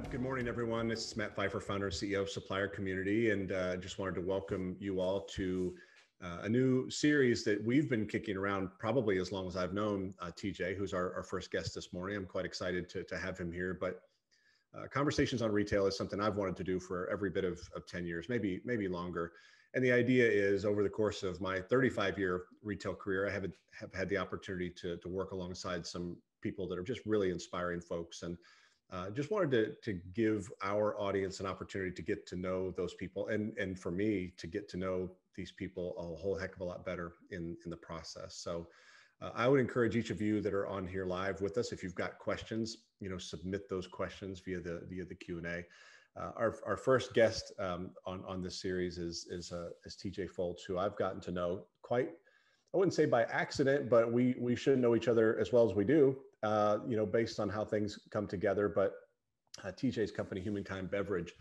Good morning, everyone. This is Matt Pfeiffer, founder and CEO of Supplier Community, and just wanted to welcome you all to a new series that we've been kicking around probably as long as I've known TJ, who's our first guest this morning. I'm quite excited to have him here, but conversations on retail is something I've wanted to do for every bit of 10 years, maybe longer. And the idea is, over the course of my 35-year retail career, I have had the opportunity to work alongside some people that are just really inspiring folks, and just wanted to give our audience an opportunity to get to know those people, and for me to get to know these people a whole heck of a lot better in the process. So I would encourage each of you that are on here live with us, if you've got questions, submit those questions via the Q&A. Our first guest on this series is TJ Foltz, who I've gotten to know quite, I wouldn't say by accident, but we should know each other as well as we do, based on how things come together. But TJ's company, Humankind Beverage,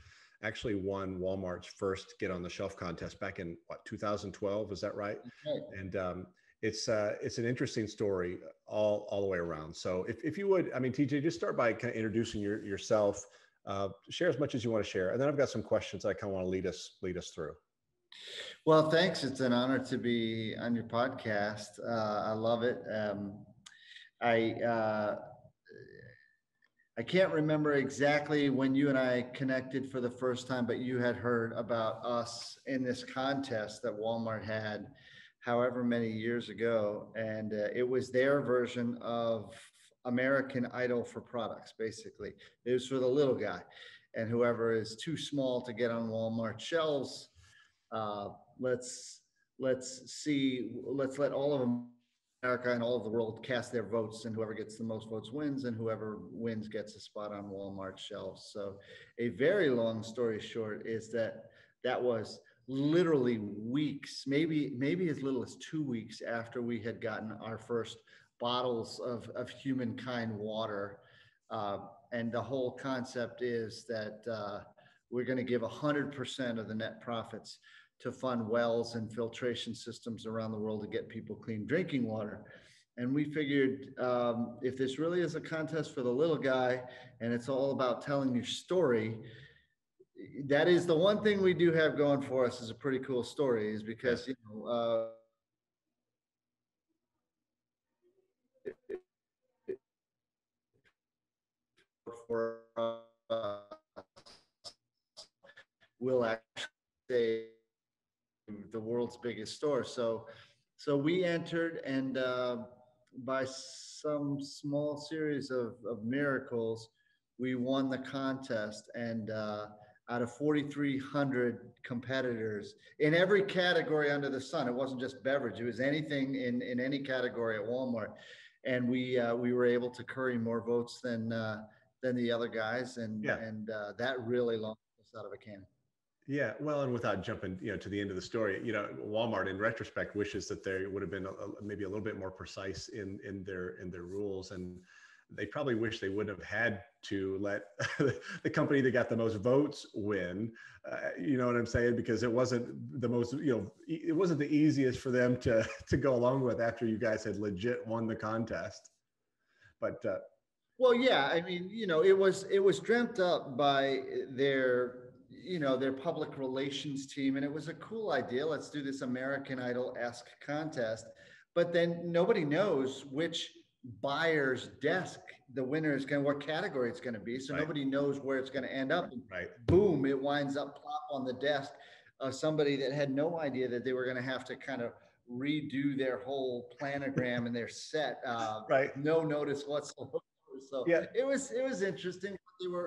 actually won Walmart's first Get on the Shelf contest back in 2012. Is that right? Right. And it's an interesting story all the way around. So if you would, TJ, just start by kind of introducing yourself. Share as much as you want to share, and then I've got some questions I kind of want to lead us through. Well, thanks. It's an honor to be on your podcast. I love it. I can't remember exactly when you and I connected for the first time, but you had heard about us in this contest that Walmart had however many years ago. And it was their version of American Idol for products, basically. It was for the little guy. And whoever is too small to get on Walmart shelves, let's let all of America and all of the world cast their votes, and whoever gets the most votes wins, and whoever wins gets a spot on Walmart shelves. So a very long story short is that was literally weeks, maybe as little as 2 weeks after we had gotten our first bottles of Humankind water. And the whole concept is that we're going to give 100% of the net profits to fund wells and filtration systems around the world to get people clean drinking water. And we figured if this really is a contest for the little guy and it's all about telling your story, that is the one thing we do have going for us, is a pretty cool story, is because, for we'll actually say the world's biggest store. So we entered, and by some small series of miracles, we won the contest. And out of 4,300 competitors in every category under the sun, it wasn't just beverage, it was anything in any category at Walmart. And we were able to curry more votes than the other guys, and that really launched us out of a cannon. Yeah, well, and without jumping, to the end of the story, Walmart in retrospect wishes that they would have been maybe a little bit more precise in their rules, and they probably wish they wouldn't have had to let the company that got the most votes win. You know what I'm saying? Because it wasn't the most, it wasn't the easiest for them to go along with after you guys had legit won the contest. But well, yeah, it was dreamt up by their public relations team, and it was a cool idea. Let's do this American Idol-esque contest, but then nobody knows which buyer's desk the winner is going, what category it's going to be. So nobody knows where it's going to end up. And boom, it winds up plop on the desk of somebody that had no idea that they were going to have to kind of redo their whole planogram and their set. No notice whatsoever. So it was interesting.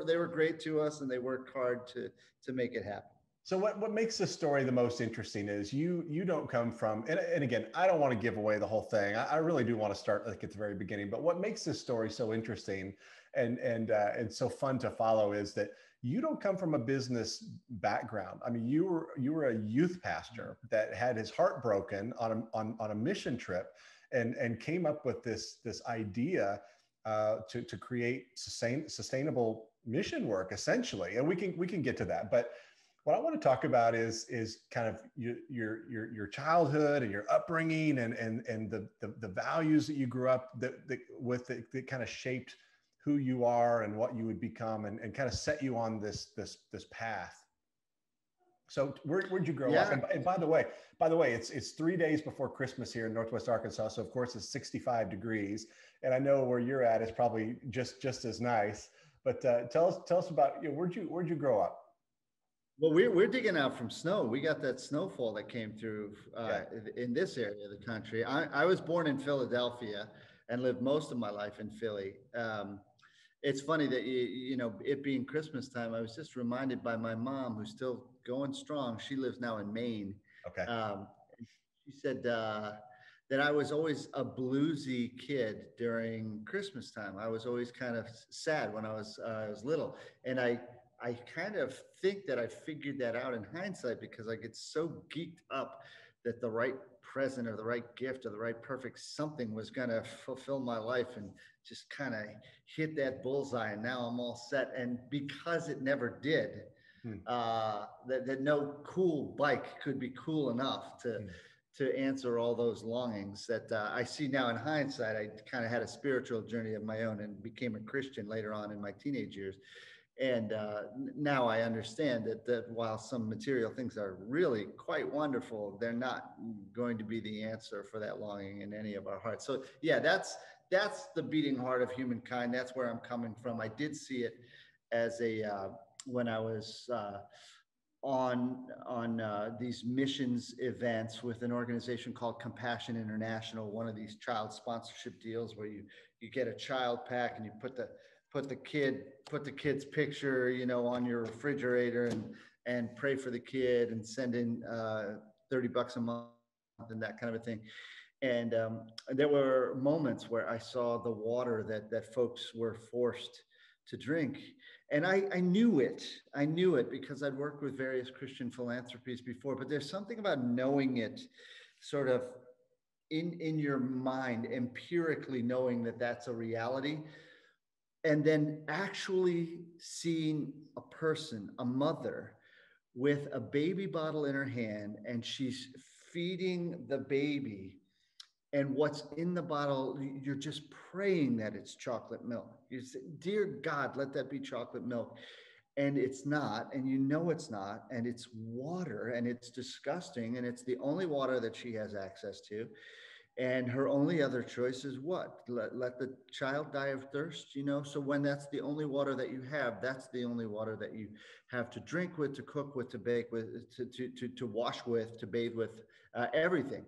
They were great to us, and they worked hard to make it happen. So what makes this story the most interesting is you don't come from, and again, I don't want to give away the whole thing. I really do want to start like at the very beginning. But what makes this story so interesting and so fun to follow is that you don't come from a business background. You were a youth pastor that had his heart broken on a mission trip, and came up with this idea to create sustainable mission work, essentially. And we can get to that, but what I want to talk about is kind of your childhood and your upbringing and the values that you grew up with that kind of shaped who you are and what you would become, and kind of set you on this path. So where'd you grow up? And by the way, it's 3 days before Christmas here in Northwest Arkansas. So of course it's 65 degrees. And I know where you're at is probably just as nice. But tell us about, where'd you grow up? Well, we're digging out from snow. We got that snowfall that came through in this area of the country. I was born in Philadelphia and lived most of my life in Philly. It's funny that it being Christmas time, I was just reminded by my mom, who's still going strong. She lives now in Maine. Okay. She said that I was always a bluesy kid during Christmas time. I was always kind of sad when I was little, and I kind of think that I figured that out in hindsight, because I get so geeked up that the right present or the right gift or the right perfect something was going to fulfill my life, and just kind of hit that bullseye. And now I'm all set. And because it never did, that no cool bike could be cool enough to answer all those longings that I see now in hindsight. I kind of had a spiritual journey of my own and became a Christian later on in my teenage years. And now I understand that while some material things are really quite wonderful, they're not going to be the answer for that longing in any of our hearts. So yeah, that's the beating heart of humankind. That's where I'm coming from. I did see it as when I was on these missions events with an organization called Compassion International, one of these child sponsorship deals where you get a child pack and you put the kid's picture, on your refrigerator, and pray for the kid and send in $30 a month and that kind of a thing. And there were moments where I saw the water that folks were forced to drink. And I knew it. I knew it because I'd worked with various Christian philanthropies before, but there's something about knowing it sort of in your mind, empirically knowing that that's a reality. And then actually seeing a person, a mother, with a baby bottle in her hand, and she's feeding the baby. And what's in the bottle, you're just praying that it's chocolate milk. You say, dear God, let that be chocolate milk. And it's not, and it's not, and it's water, and it's disgusting, and it's the only water that she has access to. And her only other choice is what? Let the child die of thirst, So when that's the only water that you have, that's the only water that you have to drink with, to cook with, to bake with, to wash with, to bathe with, everything.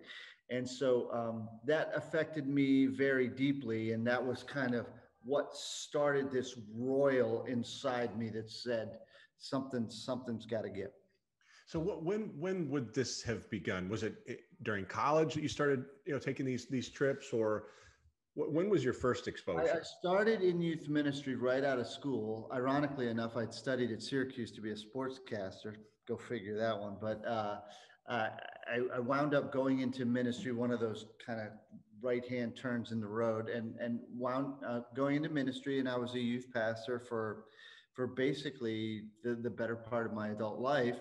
And so that affected me very deeply. And that was kind of what started this roil inside me that said, something's got to give. So when would this have begun? Was it during college that you started, taking these trips, or when was your first exposure? I started in youth ministry right out of school. Ironically enough, I'd studied at Syracuse to be a sportscaster. Go figure that one. But I wound up going into ministry, one of those kind of right-hand turns in the road, and wound going into ministry. And I was a youth pastor for basically the better part of my adult life.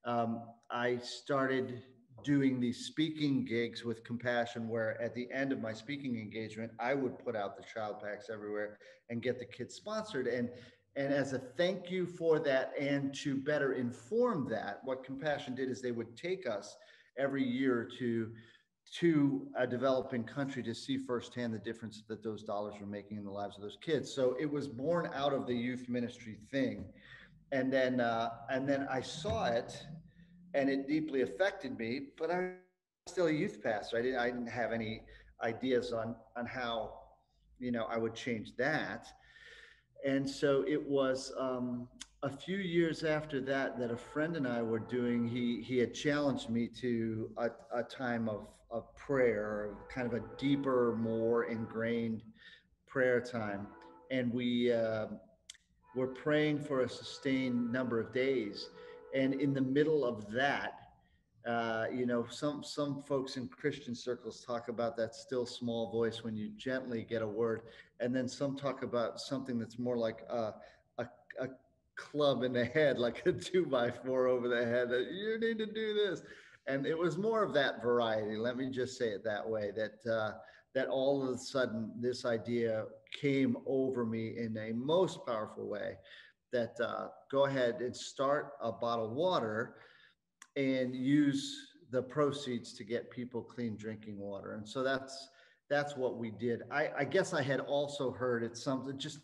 I started doing these speaking gigs with Compassion, where at the end of my speaking engagement, I would put out the child packs everywhere and get the kids sponsored. And as a thank you for that, and to better inform that, what Compassion did is they would take us every year to a developing country to see firsthand the difference that those dollars were making in the lives of those kids. So it was born out of the youth ministry thing. And then I saw it, and it deeply affected me, but I was still a youth pastor. I didn't have any ideas on how, I would change that. And so it was a few years after that a friend and I were doing, he had challenged me to a time of prayer, kind of a deeper, more ingrained prayer time. And we were praying for a sustained number of days. And in the middle of that, some folks in Christian circles talk about that still small voice when you gently get a word, and then some talk about something that's more like a club in the head, like a 2x4 over the head, that you need to do this. And it was more of that variety. Let me just say it that way. that all of a sudden this idea came over me in a most powerful way that go ahead and start a bottled water and use the proceeds to get people clean drinking water. And so that's what we did. I guess I had also heard it's something just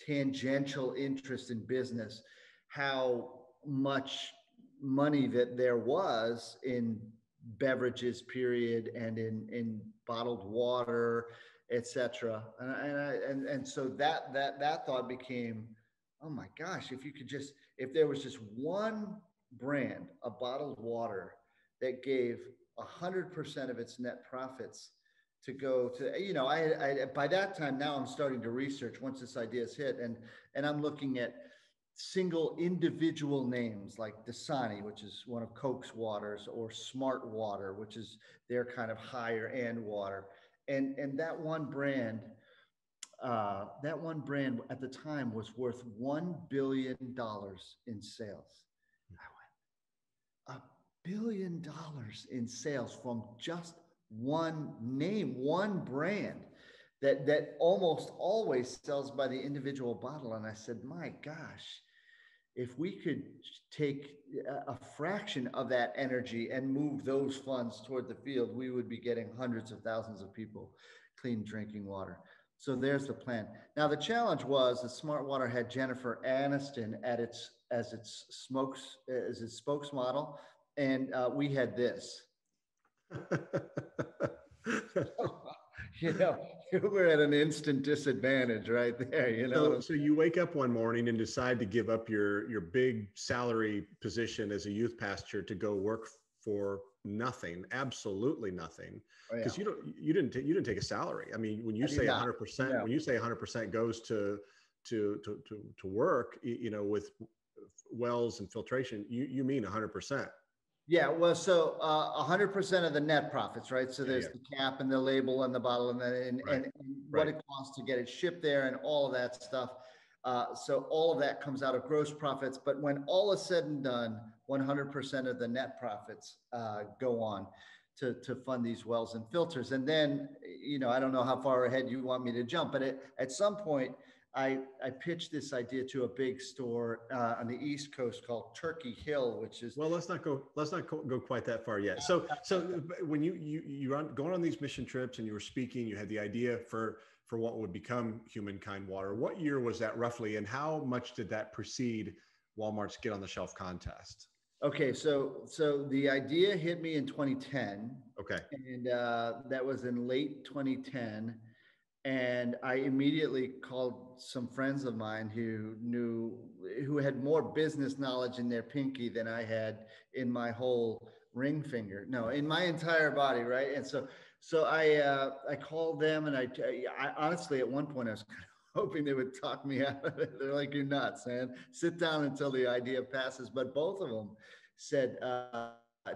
tangential interest in business, how much money that there was in beverages period and in bottled water, etc. And so that thought became, oh my gosh, if there was just one brand of bottled water that gave 100% of its net profits to go to, I by that time, now I'm starting to research once this idea's hit, and I'm looking at single individual names like Dasani, which is one of Coke's waters, or Smart Water, which is their kind of higher end water. And that one brand at the time was worth $1 billion in sales. I went, $1 billion in sales from just one name, one brand that almost always sells by the individual bottle. And I said, my gosh, if we could take a fraction of that energy and move those funds toward the field, we would be getting hundreds of thousands of people clean drinking water. So there's the plan. Now, the challenge was that Smart Water had Jennifer Aniston as its spokesmodel, and we had this. We're at an instant disadvantage right there, So you wake up one morning and decide to give up your big salary position as a youth pastor to go work for nothing, absolutely nothing, because you didn't take a salary. I mean, when you say 100%, when you say 100% goes to work, with wells and filtration, you mean 100%. Yeah, well, so 100% of the net profits, right? So there's the cap and the label and the bottle and what it costs to get it shipped there and all of that stuff. So all of that comes out of gross profits. But when all is said and done, 100% of the net profits go on to fund these wells and filters. And then, I don't know how far ahead you want me to jump, but at some point, I pitched this idea to a big store on the East Coast called Turkey Hill, which is let's not go quite that far yet. So when you were going on these mission trips and you were speaking, you had the idea for what would become Humankind Water. What year was that roughly, and how much did that precede Walmart's Get on the Shelf contest? Okay, so the idea hit me in 2010. Okay, and that was in late 2010. And I immediately called some friends of mine who had more business knowledge in their pinky than I had in my whole ring finger. No, in my entire body, right? And so I called them, and I honestly at one point I was kind of hoping they would talk me out of it. They're like, "You're nuts, man. Sit down until the idea passes." But both of them said,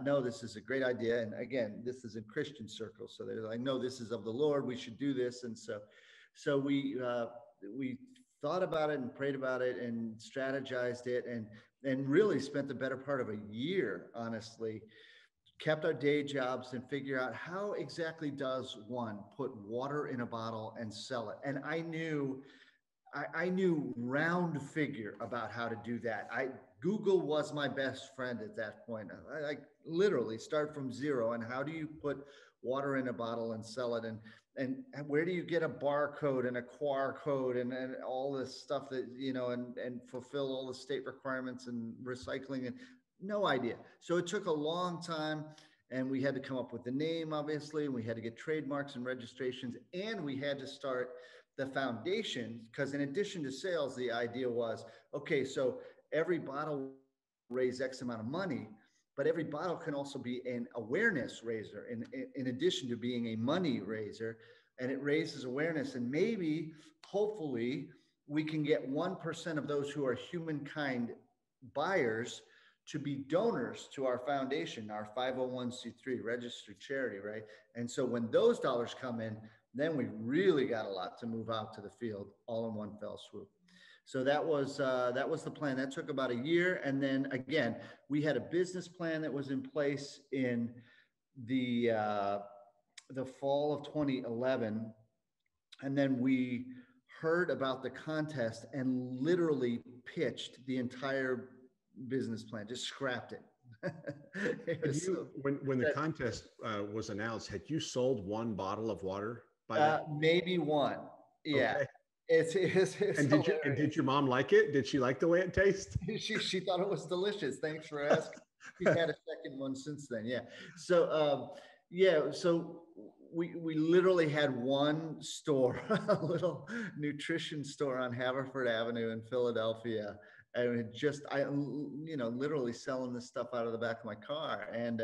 no, this is a great idea. And again, this is in Christian circles. So they're like, no, this is of the Lord. We should do this. And so we thought about it and prayed about it and strategized it and really spent the better part of a year, honestly, kept our day jobs and figure out how exactly does one put water in a bottle and sell it. And I knew round figure about how to do that. Google was my best friend at that point. I literally start from zero. And how do you put water in a bottle and sell it? And where do you get a barcode and a QR code and all this stuff that, and fulfill all the state requirements and recycling? And no idea. So it took a long time, and we had to come up with the name, obviously, and we had to get trademarks and registrations, and we had to start the foundation, because in addition to sales, the idea was, okay, so every bottle raise X amount of money, but every bottle can also be an awareness raiser in addition to being a money raiser, and it raises awareness. And maybe, hopefully, we can get 1% of those who are Humankind buyers to be donors to our foundation, our 501c3 registered charity, right? And so when those dollars come in, then we really got a lot to move out to the field all in one fell swoop. So that was the plan. That took about a year. And then again, we had a business plan that was in place in the the fall of 2011. And then we heard about the contest and literally pitched the entire business plan, just scrapped it. Had you, when the contest was announced, had you sold one bottle of water by that? Maybe one. Yeah. Okay. It's And did your mom like it? Did she like the way it tastes? She thought it was delicious. Thanks for asking. She's had a second one since then. Yeah. So so we literally had one store, a little nutrition store on Haverford Avenue in Philadelphia. And it just, literally selling this stuff out of the back of my car. And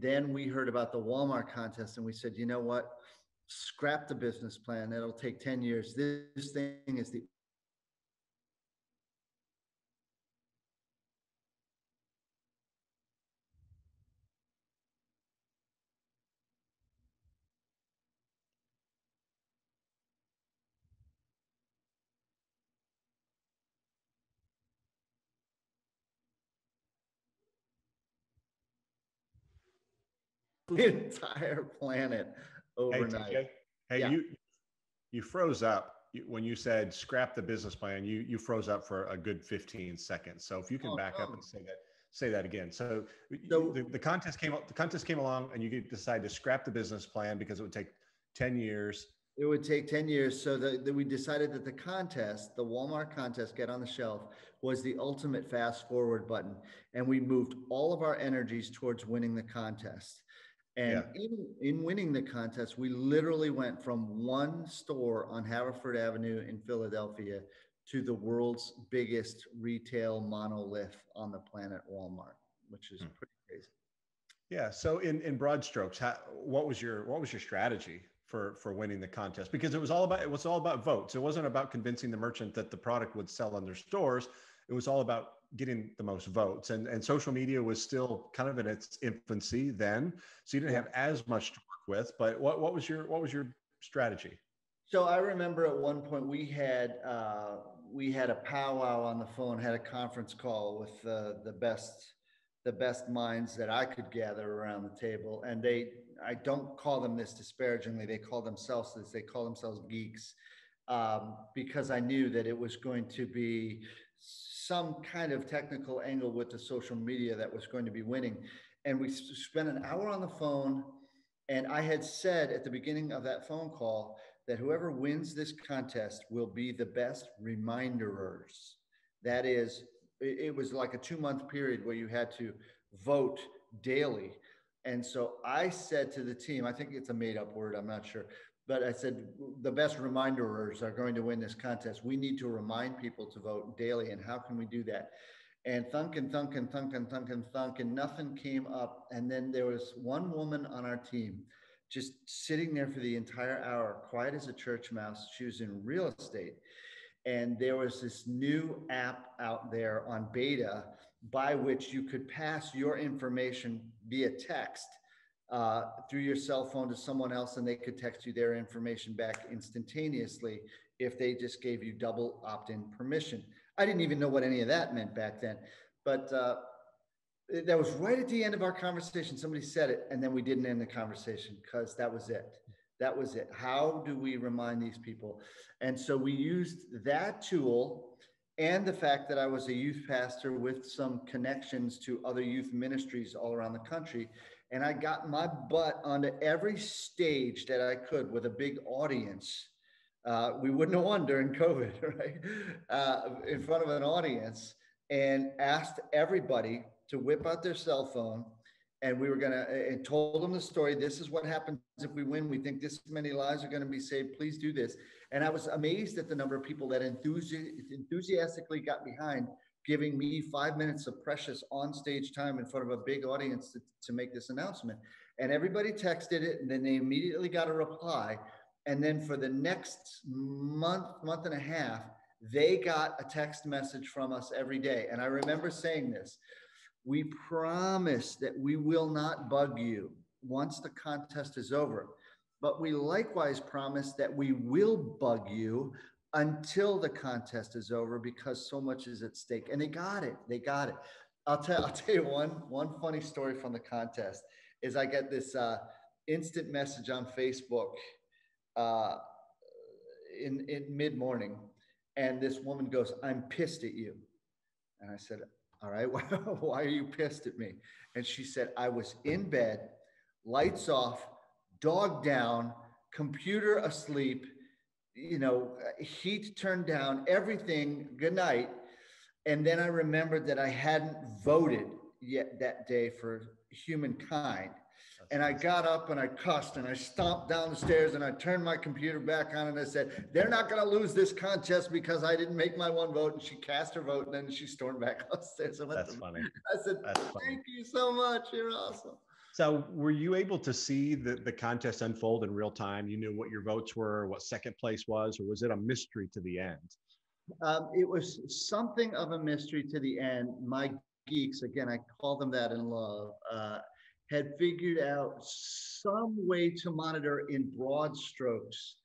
then we heard about the Walmart contest and we said, you know what? Scrap the business plan. It'll take 10 years. This thing is the entire planet overnight. Hey, TJ. Hey, Yeah. you froze up when you said scrap the business plan. You froze up for a good 15 seconds. So if you can back up and say that again. So the contest came up. The contest came along, and you decided to scrap the business plan because it would take 10 years. It would take 10 years. So we decided that the contest, the Walmart contest, Get on the Shelf, was the ultimate fast forward button. And we moved all of our energies towards winning the contest. And in winning the contest, we literally went from one store on Haverford Avenue in Philadelphia to the world's biggest retail monolith on the planet, Walmart, which is pretty crazy. Yeah. So in broad strokes, what was your strategy for winning the contest? Because it was all about votes. It wasn't about convincing the merchant that the product would sell in their stores. It was all about getting the most votes, and social media was still kind of in its infancy then, so you didn't have as much to work with. But what was your strategy? So I remember at one point we had a powwow on the phone, had a conference call with the best minds that I could gather around the table, and I don't call them this disparagingly, they call themselves geeks, because I knew that it was going to be some kind of technical angle with the social media that was going to be winning. And we spent an hour on the phone. And I had said at the beginning of that phone call that whoever wins this contest will be the best reminderers. That is, it was like a 2-month period where you had to vote daily. And so I said to the team, I think it's a made up word, I'm not sure, but I said, the best reminderers are going to win this contest. We need to remind people to vote daily. And how can we do that? And thunk and thunk and thunk and thunk and thunk, and nothing came up. And then there was one woman on our team just sitting there for the entire hour, quiet as a church mouse. She was in real estate. And there was this new app out there on beta by which you could pass your information via text through your cell phone to someone else, and they could text you their information back instantaneously if they just gave you double opt-in permission. I didn't even know what any of that meant back then, but that was right at the end of our conversation. Somebody said it, and then we didn't end the conversation because that was it. That was it. How do we remind these people? And so we used that tool and the fact that I was a youth pastor with some connections to other youth ministries all around the country. And I got my butt onto every stage that I could with a big audience. We wouldn't have won during COVID, right? In front of an audience, and asked everybody to whip out their cell phone. And we were and told them the story. This is what happens if we win. We think this many lives are going to be saved. Please do this. And I was amazed at the number of people that enthusiastically got behind giving me 5 minutes of precious onstage time in front of a big audience to make this announcement. And everybody texted it, and then they immediately got a reply. And then for the next month and a half, they got a text message from us every day. And I remember saying this: we promise that we will not bug you once the contest is over, but we likewise promise that we will bug you until the contest is over, because so much is at stake. And they got it. They got it. I'll tell you one funny story from the contest is I get this instant message on Facebook uh, in mid-morning. And this woman goes, "I'm pissed at you." And I said, "All right, why are you pissed at me?" And she said, "I was in bed, lights off, dog down, computer asleep, heat turned down, everything, good night. And then I remembered that I hadn't voted yet that day for humankind. And I got up and I cussed and I stomped down the stairs and I turned my computer back on and I said, they're not going to lose this contest because I didn't make my one vote." And she cast her vote and then she stormed back upstairs. That's funny. I said, "Thank you so much. You're awesome." So were you able to see the contest unfold in real time? You knew what your votes were, what second place was, or was it a mystery to the end? It was something of a mystery to the end. My geeks, again, I call them that in love, had figured out some way to monitor in broad strokes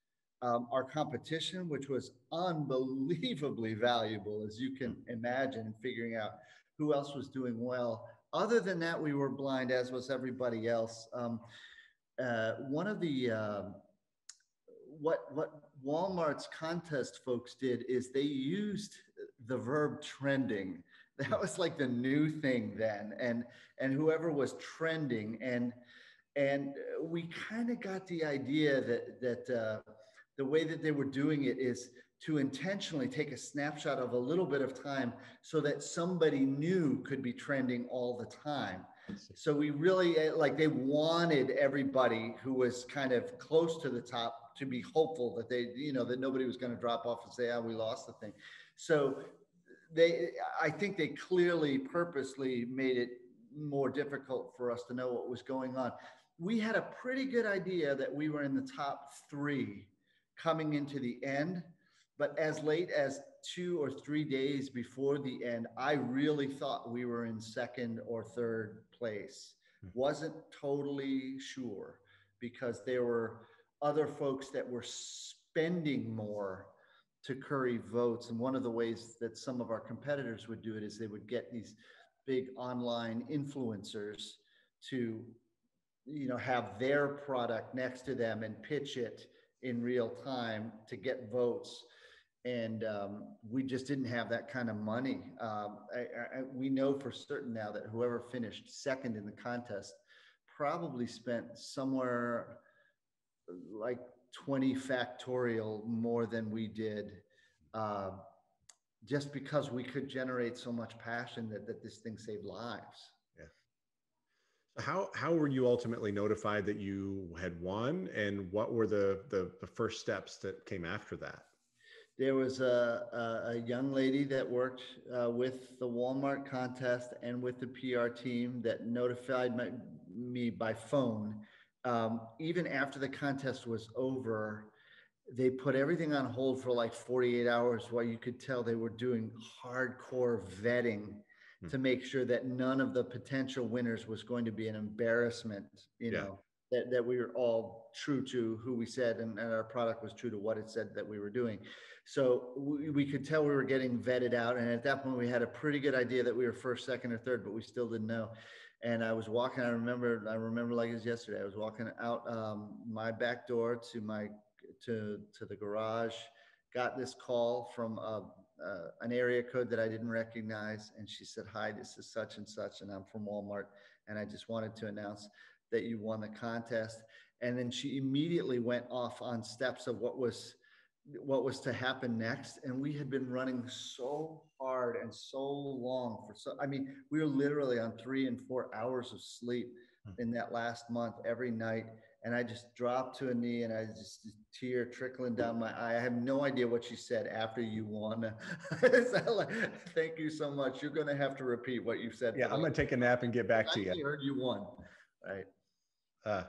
our competition, which was unbelievably valuable, as you can imagine, figuring out who else was doing well. Other than that, we were blind, as was everybody else. One of the what Walmart's contest folks did is they used the verb trending. That was like the new thing then, and whoever was trending, and we kind of got the idea that the way that they were doing it is to intentionally take a snapshot of a little bit of time so that somebody new could be trending all the time. So we really, like, they wanted everybody who was kind of close to the top to be hopeful that that nobody was going to drop off and say, "Ah, we lost the thing." So I think they clearly purposely made it more difficult for us to know what was going on. We had a pretty good idea that we were in the top 3 coming into the end, but as late as 2 or 3 days before the end, I really thought we were in second or third place. Wasn't totally sure because there were other folks that were spending more to curry votes. And one of the ways that some of our competitors would do it is they would get these big online influencers to, have their product next to them and pitch it in real time to get votes. And we just didn't have that kind of money. We know for certain now that whoever finished second in the contest probably spent somewhere like 20 factorial more than we did, just because we could generate so much passion that this thing saved lives. Yeah. How were you ultimately notified that you had won, and what were the first steps that came after that? There was a young lady that worked with the Walmart contest and with the PR team that notified me by phone. Even after the contest was over, they put everything on hold for like 48 hours while you could tell they were doing hardcore vetting to make sure that none of the potential winners was going to be an embarrassment, that we were all true to who we said, and our product was true to what it said that we were doing. So we could tell we were getting vetted out. And at that point, we had a pretty good idea that we were first, second, or third, but we still didn't know. And I was walking, I remember like it was yesterday. I was walking out my back door to the garage, got this call from an area code that I didn't recognize. And she said, "Hi, this is such and such, and I'm from Walmart. And I just wanted to announce that you won the contest." And then she immediately went off on steps of what was to happen next. And we had been running so hard and so long we were literally on 3 and 4 hours of sleep in that last month every night. And I just dropped to a knee and I just tear trickling down my eye. I have no idea what she said after you won. Thank you so much. You're going to have to repeat what you said. Yeah, I'm going to take a nap and get back to you. I heard you won. Right.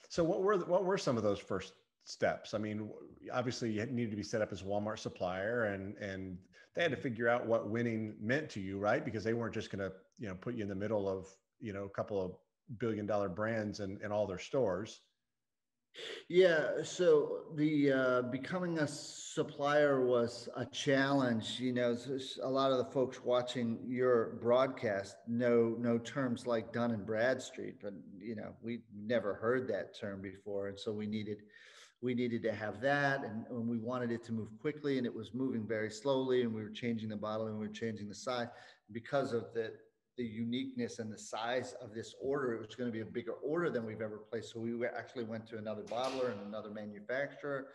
So what were some of those first steps? I mean, obviously you needed to be set up as a Walmart supplier, and they had to figure out what winning meant to you, right? Because they weren't just going to, put you in the middle of, a couple of billion-dollar brands and all their stores. Yeah, so the becoming a supplier was a challenge. A lot of the folks watching your broadcast know terms like Dun and Bradstreet, but we never heard that term before, and so we needed to have that, and we wanted it to move quickly, and it was moving very slowly, and we were changing the bottle and we were changing the size because of the uniqueness and the size of this order. It was going to be a bigger order than we've ever placed. So we actually went to another bottler and another manufacturer,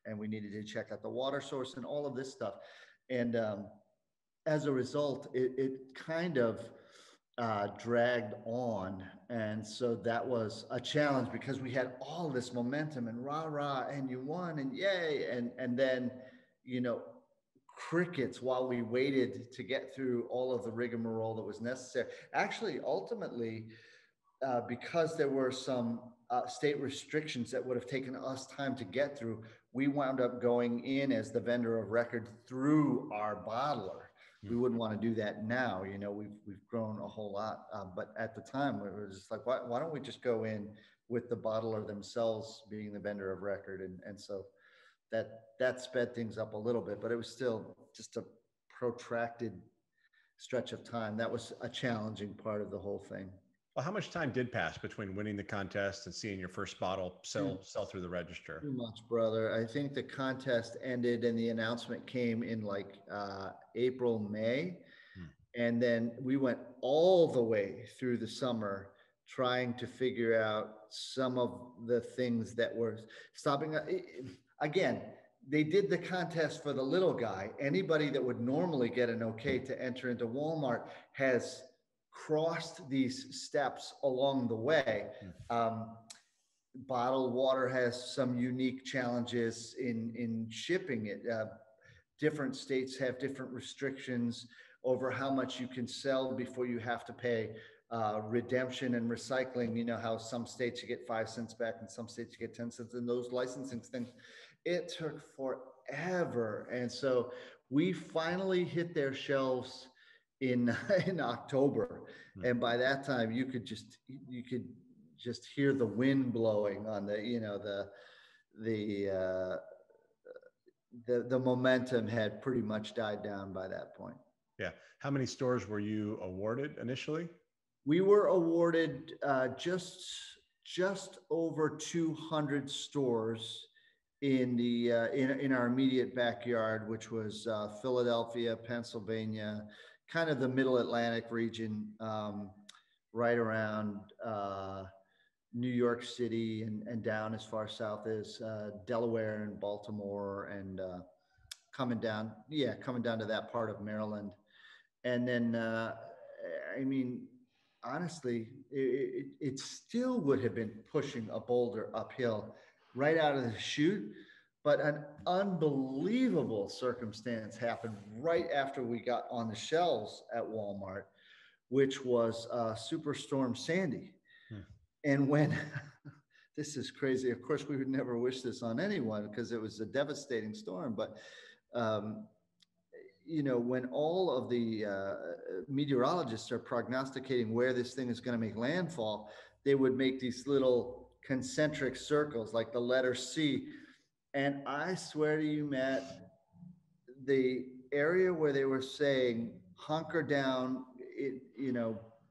and we needed to check out the water source and all of this stuff. And as a result, it kind of dragged on. And so that was a challenge because we had all this momentum and rah, rah, and you won and yay. And then, you know, crickets while we waited to get through all of the rigmarole that was necessary. Actually, ultimately, because there were some state restrictions that would have taken us time to get through, we wound up going in as the vendor of record through our bottler. We wouldn't want to do that now. We've grown a whole lot, but at the time we were just like, why don't we just go in with the bottler themselves being the vendor of record, and so that sped things up a little bit, but it was still just a protracted stretch of time. That was a challenging part of the whole thing. Well, how much time did pass between winning the contest and seeing your first bottle sell through the register? Too much, brother. I think the contest ended and the announcement came in like April, May. And then we went all the way through the summer trying to figure out some of the things that were stopping. Again, they did the contest for the little guy. Anybody that would normally get an okay to enter into Walmart has crossed these steps along the way. Bottled water has some unique challenges in shipping it. Different states have different restrictions over how much you can sell before you have to pay redemption and recycling. You know how some states you get 5 cents back and some states you get 10 cents, and those licensing things, it took forever. And so we finally hit their shelves in October. And by that time you could just hear the wind blowing on the momentum had pretty much died down by that point. Yeah. How many stores were you awarded initially? We were awarded just over 200 stores in our immediate backyard, which was Philadelphia, Pennsylvania, kind of the Middle Atlantic region, right around New York City and down as far south as Delaware and Baltimore, and coming down to that part of Maryland. And then, I mean, honestly, it still would have been pushing a boulder uphill right out of the chute. But an unbelievable circumstance happened right after we got on the shelves at Walmart, which was Superstorm Sandy. And when, this is crazy, of course, we would never wish this on anyone because it was a devastating storm, but when all of the meteorologists are prognosticating where this thing is going to make landfall, they would make these little concentric circles like the letter C. And I swear to you, Matt, the area where they were saying hunker down,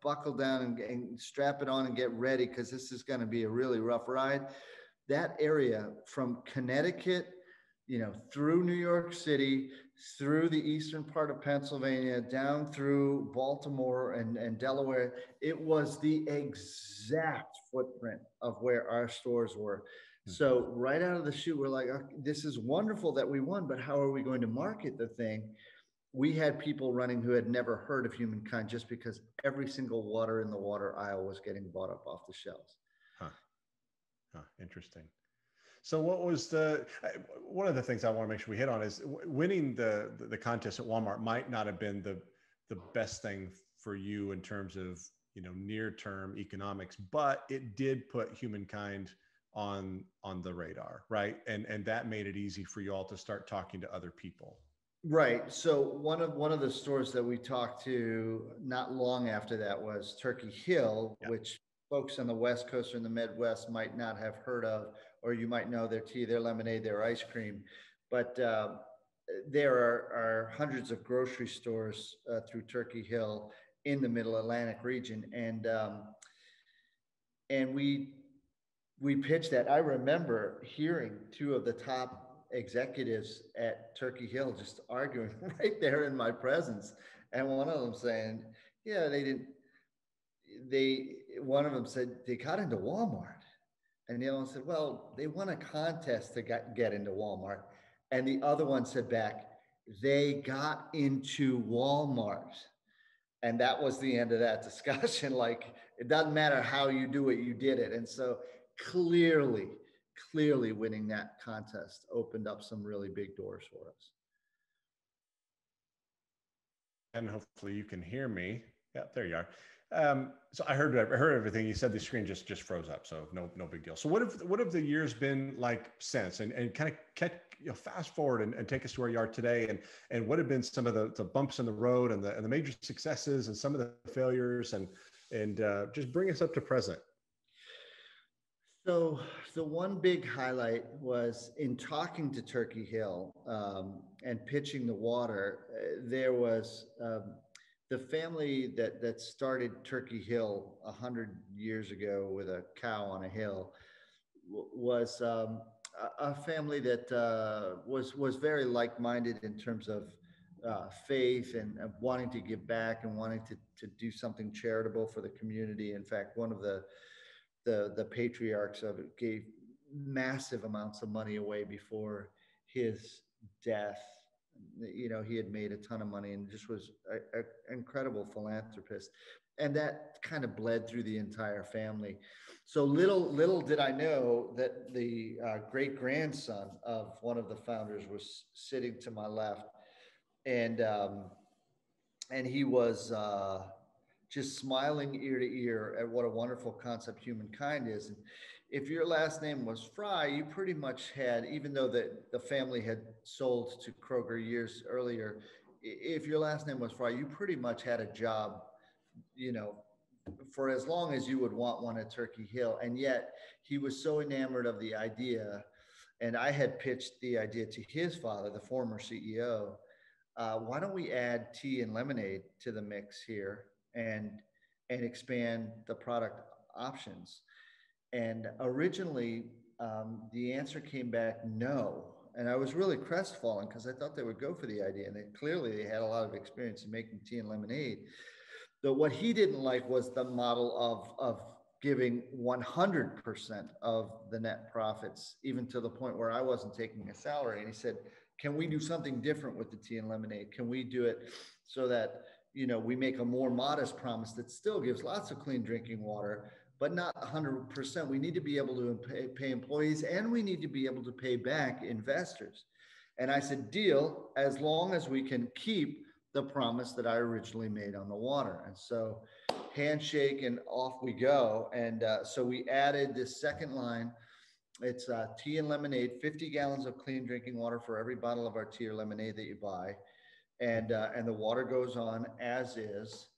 buckle down and strap it on and get ready because this is going to be a really rough ride. That area from Connecticut, through New York City, through the eastern part of Pennsylvania, down through Baltimore and Delaware, it was the exact footprint of where our stores were. So right out of the chute, we're like, this is wonderful that we won, but how are we going to market the thing? We had people running who had never heard of Humankind just because every single water in the water aisle was getting bought up off the shelves. Interesting. So what was one of the things I want to make sure we hit on is winning the contest at Walmart might not have been the best thing for you in terms of, near-term economics, but it did put Humankind on the radar, right? And that made it easy for you all to start talking to other people. Right. So one of the stores that we talked to not long after that was Turkey Hill, which folks on the West Coast or in the Midwest might not have heard of or you might know their tea, their lemonade, their ice cream. But there are hundreds of grocery stores through Turkey Hill in the Middle Atlantic region, and we pitched that. I remember hearing two of the top executives at Turkey Hill just arguing right there in my presence, and one of them saying, "Yeah, they didn't." One of them said they got into Walmart, and the other one said, "Well, they won a contest to get into Walmart," and the other one said back, "They got into Walmart." And that was the end of that discussion. Like, it doesn't matter how you do it, you did it. And so clearly winning that contest opened up some really big doors for us. And hopefully you can hear me. Yeah, there you are. So I heard everything you said. The screen just froze up, so no big deal. So what have the years been like since? And kind of fast forward and take us to where you are today, and what have been some of the bumps in the road and the major successes and some of the failures, and just bring us up to present. So the one big highlight was in talking to Turkey Hill and pitching the water. There was the family that started Turkey Hill 100 years ago with a cow on a hill was a family that was very like-minded in terms of faith and wanting to give back and wanting to do something charitable for the community. In fact, one of the patriarchs of it gave massive amounts of money away before his death. You know, he had made a ton of money and just was an incredible philanthropist. And that kind of bled through the entire family. So little did I know that the great grandson of one of the founders was sitting to my left, and he was just smiling ear to ear at what a wonderful concept humankind is. And if your last name was Fry, you pretty much had, even though the family had sold to Kroger years earlier, if your last name was Fry, you pretty much had a job, you know, for as long as you would want one at Turkey Hill. And yet he was so enamored of the idea. And I had pitched the idea to his father, the former CEO. Why don't we add tea and lemonade to the mix here and expand the product options? And originally, the answer came back no. And I was really crestfallen because I thought they would go for the idea. And they had a lot of experience in making tea and lemonade. But what he didn't like was the model of giving 100% of the net profits, even to the point where I wasn't taking a salary. And he said, can we do something different with the tea and lemonade? Can we do it so that, you know, we make a more modest promise that still gives lots of clean drinking water, but not 100%. We need to be able to pay employees, and we need to be able to pay back investors. And I said, deal, as long as we can keep the promise that I originally made on the water. And so handshake and off we go. And so we added this second line. It's tea and lemonade, 50 gallons of clean drinking water for every bottle of our tea or lemonade that you buy. And the water goes on as is.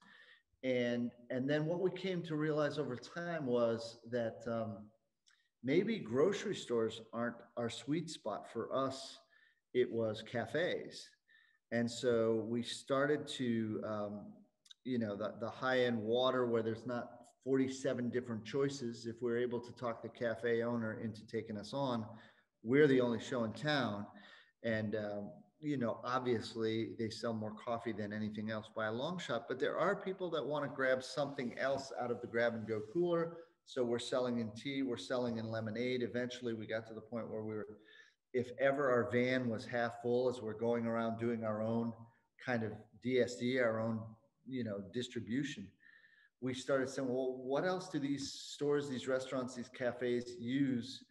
And then what we came to realize over time was that maybe grocery stores aren't our sweet spot. For us, it was cafes. And so we started to, you know, the high-end water where there's not 47 different choices. If we're able to talk the cafe owner into taking us on, we're the only show in town. And, you know, obviously they sell more coffee than anything else by a long shot, but there are people that want to grab something else out of the grab and go cooler. So we're selling in tea, we're selling in lemonade. Eventually we got to the point where we were, if ever our van was half full as we're going around doing our own kind of DSD, our own, you know, distribution, we started saying, well, what else do these stores, these restaurants, these cafes use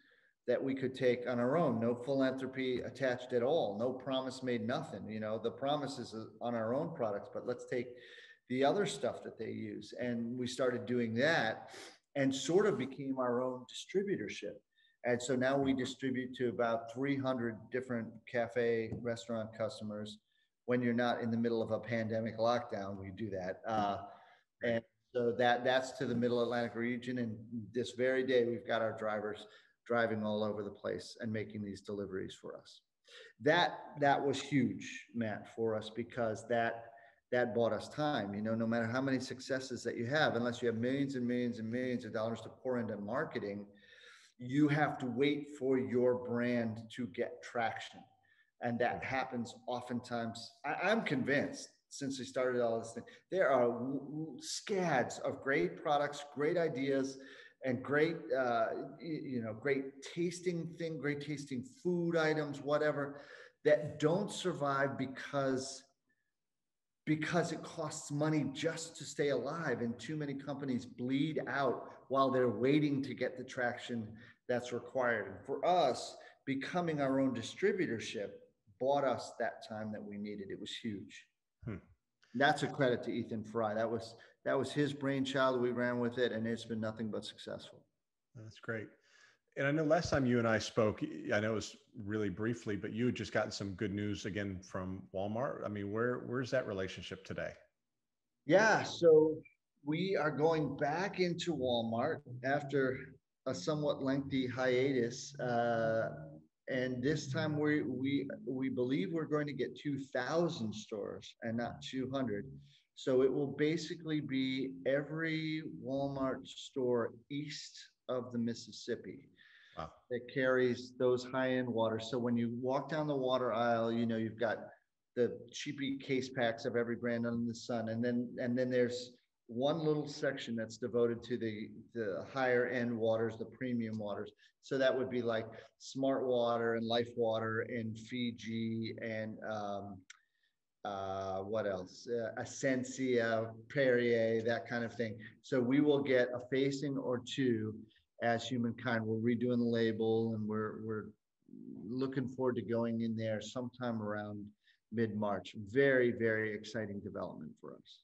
that we could take on our own? No philanthropy attached at all. No promise made, nothing. You know, the promise is on our own products, but let's take the other stuff that they use. And we started doing that and sort of became our own distributorship. And so now we distribute to about 300 different cafe restaurant customers. When you're not in the middle of a pandemic lockdown, we do that. And so that's to the Middle Atlantic region. And this very day, we've got our drivers driving all over the place and making these deliveries for us. That was huge, Matt, for us, because that bought us time. You know, no matter how many successes that you have, unless you have millions and millions and millions of dollars to pour into marketing, you have to wait for your brand to get traction. And that happens oftentimes. I'm convinced, since we started all this thing, there are scads of great products, great ideas, and great, great tasting food items, whatever, that don't survive because it costs money just to stay alive. And too many companies bleed out while they're waiting to get the traction that's required. And for us, becoming our own distributorship bought us that time that we needed. It was huge. That's a credit to Ethan Fry. That was his brainchild. We ran with it, and it's been nothing but successful. That's great. And I know last time you and I spoke, I know it was really briefly, but you had just gotten some good news again from Walmart. I mean, where's that relationship today? Yeah, so we are going back into Walmart after a somewhat lengthy hiatus. And this time we believe we're going to get 2,000 stores and not 200. So it will basically be every Walmart store east of the Mississippi. Wow. That carries those high-end waters. So when you walk down the water aisle, you know, you've got the cheapy case packs of every brand under the sun. And then there's one little section that's devoted to the higher end waters, the premium waters. So that would be like Smart Water and Life Water and Fiji and what else? Essentia, Perrier, that kind of thing. So we will get a facing or two as Humankind. We're redoing the label, and we're looking forward to going in there sometime around mid-March. Very, very exciting development for us.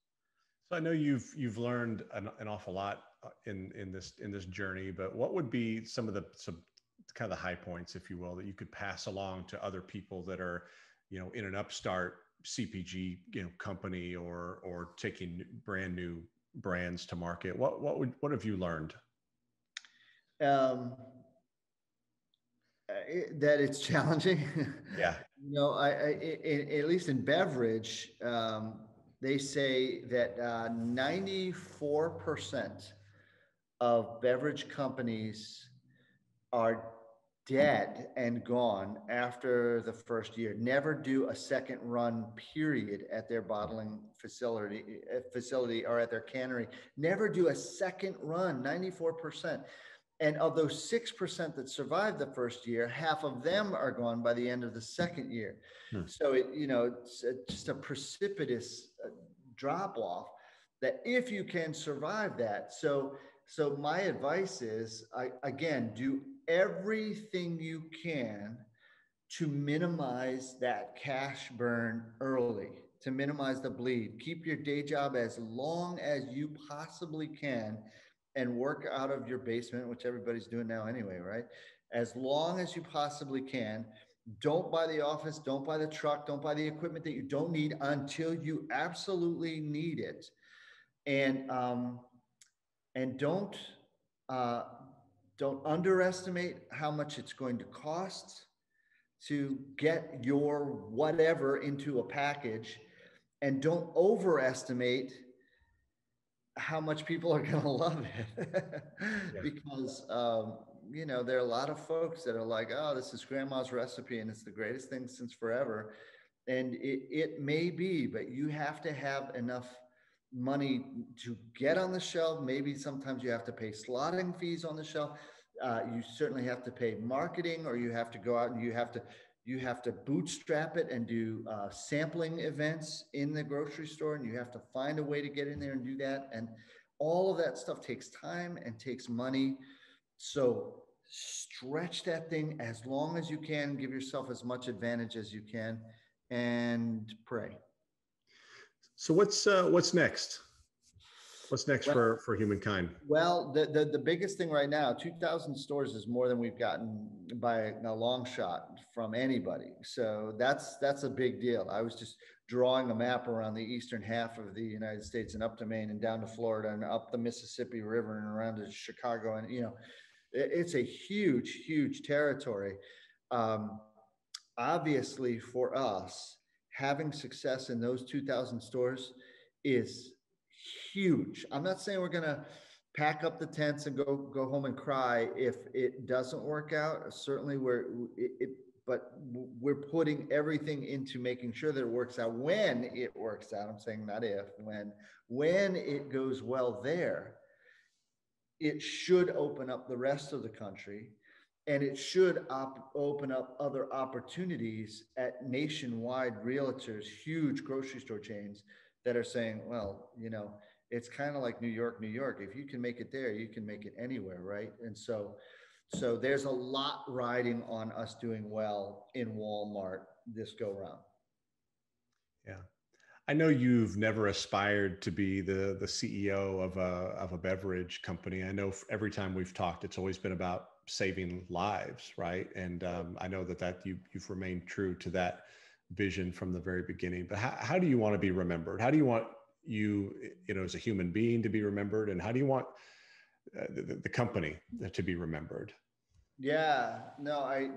So I know you've learned an awful lot in this journey, but what would be some kind of the high points, if you will, that you could pass along to other people that are, you know, in an upstart CPG, you know, company or taking brand new brands to market? What have you learned? That it's challenging. Yeah. You know, at least in beverage, they say that 94% of beverage companies are dead and gone after the first year. Never do a second run, period, at their bottling facility or at their cannery. Never do a second run, 94%. And of those 6% that survived the first year, half of them are gone by the end of the second year. So it's just a precipitous drop off that if you can survive that. So my advice is, again, do everything you can to minimize that cash burn early, to minimize the bleed. Keep your day job as long as you possibly can and work out of your basement, which everybody's doing now anyway, right? As long as you possibly can. Don't buy the office, don't buy the truck, don't buy the equipment that you don't need until you absolutely need it. And don't underestimate how much it's going to cost to get your whatever into a package, and don't overestimate how much people are going to love it. Because there are a lot of folks that are like, oh, this is grandma's recipe and it's the greatest thing since forever. And it may be, but you have to have enough money to get on the shelf. Maybe sometimes you have to pay slotting fees on the shelf. You certainly have to pay marketing, or you have to go out and you have to bootstrap it and do sampling events in the grocery store, and you have to find a way to get in there and do that. And all of that stuff takes time and takes money. So stretch that thing as long as you can, give yourself as much advantage as you can, and pray. So what's next? What's next for Humankind? Well, the biggest thing right now, 2,000 stores is more than we've gotten by a long shot from anybody. So that's a big deal. I was just drawing a map around the eastern half of the United States and up to Maine and down to Florida and up the Mississippi River and around to Chicago. And, it's a huge, huge territory. Um, Obviously, for us, having success in those 2,000 stores is huge. I'm not saying we're going to pack up the tents and go home and cry if it doesn't work out. Certainly, but we're putting everything into making sure that it works out. When it works out, I'm saying not if, when it goes well there, it should open up the rest of the country, and it should open up other opportunities at nationwide realtors, huge grocery store chains that are saying, well, it's kind of like New York, New York. If you can make it there, you can make it anywhere, right? And so there's a lot riding on us doing well in Walmart this go round. Yeah. I know you've never aspired to be the CEO of a beverage company. I know every time we've talked, it's always been about saving lives, right? And I know that you've remained true to that vision from the very beginning. But how do you want to be remembered? How do you want as a human being to be remembered, and how do you want the company to be remembered? Yeah, no, I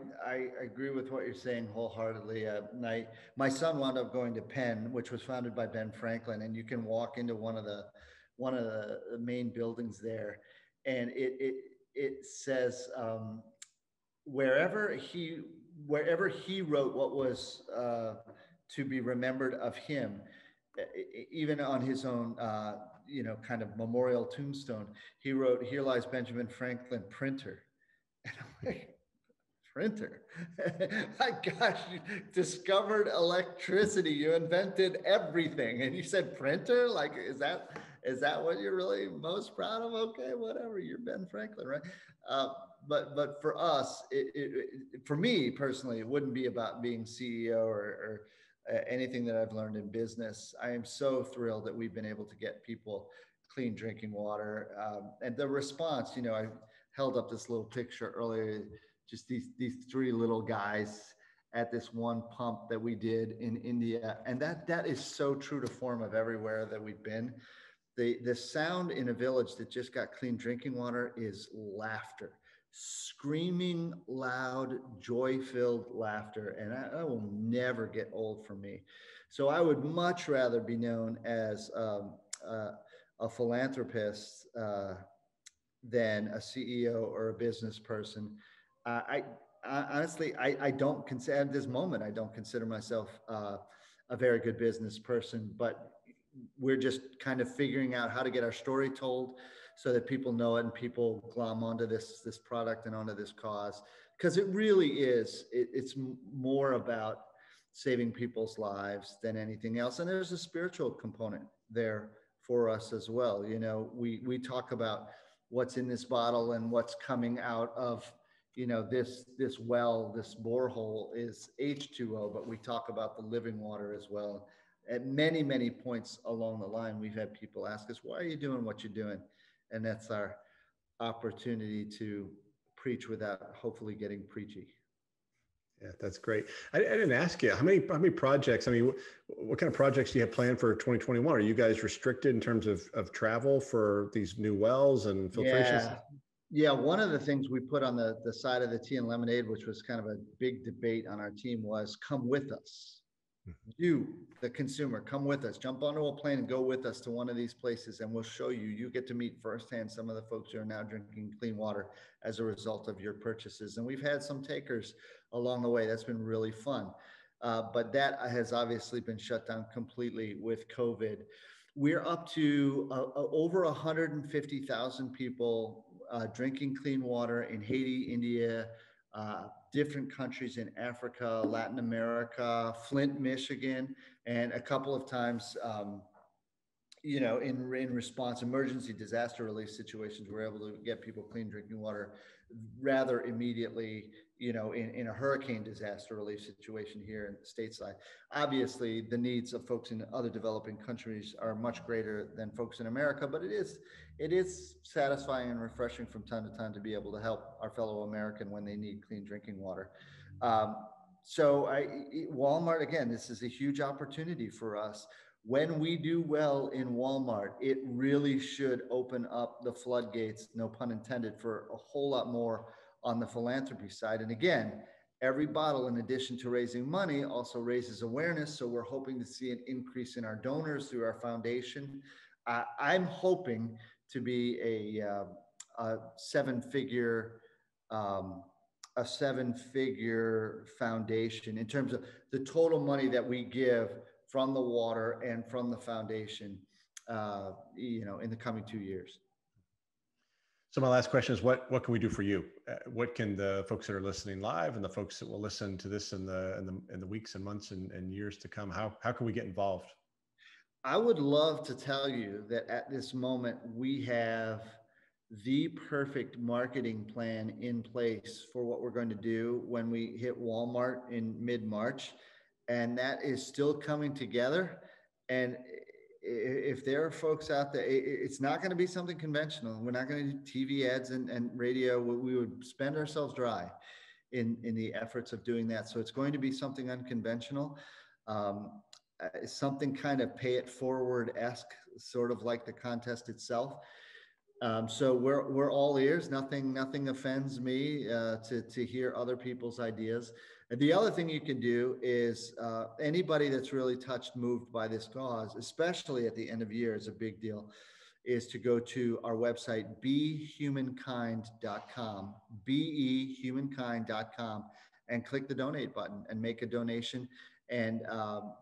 agree with what you're saying wholeheartedly. My son wound up going to Penn, which was founded by Ben Franklin, and you can walk into one of the main buildings there, and it says wherever he wrote what was to be remembered of him, even on his own kind of memorial tombstone, he wrote, "Here lies Benjamin Franklin, printer." And I'm like, printer? My gosh, you discovered electricity. You invented everything. And you said printer? Like, is that what you're really most proud of? Okay, whatever. You're Ben Franklin, right? But for us, for me personally, it wouldn't be about being CEO or anything that I've learned in business. I am so thrilled that we've been able to get people clean drinking water. And the response, I held up this little picture earlier, just these three little guys at this one pump that we did in India. And that is so true to form of everywhere that we've been. The sound in a village that just got clean drinking water is laughter, screaming, loud, joy-filled laughter. And I will never get old for me. So I would much rather be known as a philanthropist than a CEO or a business person. I honestly, I don't consider at this moment, I don't consider myself a very good business person, but we're just kind of figuring out how to get our story told so that people know it and people glom onto this product and onto this cause. Because it really is, it's more about saving people's lives than anything else. And there's a spiritual component there for us as well. We talk about what's in this bottle and what's coming out of this well, this borehole is H2O, but we talk about the living water as well. At many, many points along the line, we've had people ask us, why are you doing what you're doing? And that's our opportunity to preach without hopefully getting preachy. Yeah, that's great. I didn't ask you how many projects. I mean, what kind of projects do you have planned for 2021? Are you guys restricted in terms of travel for these new wells and filtration? Yeah. One of the things we put on the side of the tea and lemonade, which was kind of a big debate on our team, was come with us. You, the consumer, come with us, jump onto a plane and go with us to one of these places, and we'll show you. You get to meet firsthand some of the folks who are now drinking clean water as a result of your purchases. And we've had some takers along the way. That's been really fun. But that has obviously been shut down completely with COVID. We're up to over 150,000 people drinking clean water in Haiti, India, different countries in Africa, Latin America, Flint, Michigan, and a couple of times, in response, emergency disaster relief situations, we're able to get people clean drinking water rather immediately, in a hurricane disaster relief situation here in the stateside. Obviously, the needs of folks in other developing countries are much greater than folks in America, but it is satisfying and refreshing from time to time to be able to help our fellow American when they need clean drinking water. So Walmart, again, this is a huge opportunity for us. when we do well in Walmart, it really should open up the floodgates, no pun intended, for a whole lot more on the philanthropy side. And again, every bottle, in addition to raising money, also raises awareness. So we're hoping to see an increase in our donors through our foundation. I'm hoping to be a seven-figure foundation in terms of the total money that we give from the water and from the foundation, in the coming 2 years. So my last question is, what can we do for you? What can the folks that are listening live and the folks that will listen to this in the weeks and months and years to come, how can we get involved? I would love to tell you that at this moment we have the perfect marketing plan in place for what we're going to do when we hit Walmart in mid-March. And that is still coming together. And if there are folks out there, it's not going to be something conventional. We're not going to do TV ads and radio. We would spend ourselves dry in the efforts of doing that. So it's going to be something unconventional, something kind of pay it forward-esque, sort of like the contest itself. So we're all ears. Nothing offends me to hear other people's ideas. And the other thing you can do is anybody that's really moved by this cause, especially at the end of year, is a big deal, is to go to our website, behumankind.com, behumankind.com, and click the donate button and make a donation. And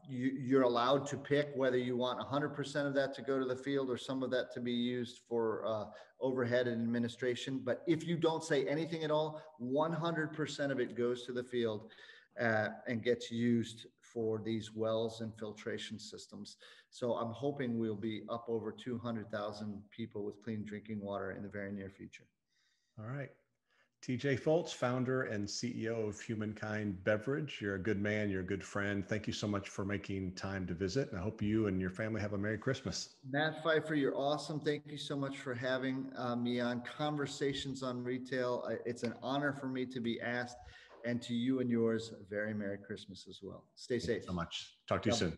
you're allowed to pick whether you want 100% of that to go to the field or some of that to be used for overhead and administration. But if you don't say anything at all, 100% of it goes to the field and gets used for these wells and filtration systems. So I'm hoping we'll be up over 200,000 people with clean drinking water in the very near future. All right. TJ Foltz, founder and CEO of Humankind Beverage. You're a good man. You're a good friend. Thank you so much for making time to visit. And I hope you and your family have a Merry Christmas. Matt Pfeiffer, you're awesome. Thank you so much for having me on Conversations on Retail. It's an honor for me to be asked, and to you and yours, a very Merry Christmas as well. Stay safe. Thank you so much. Talk to you soon.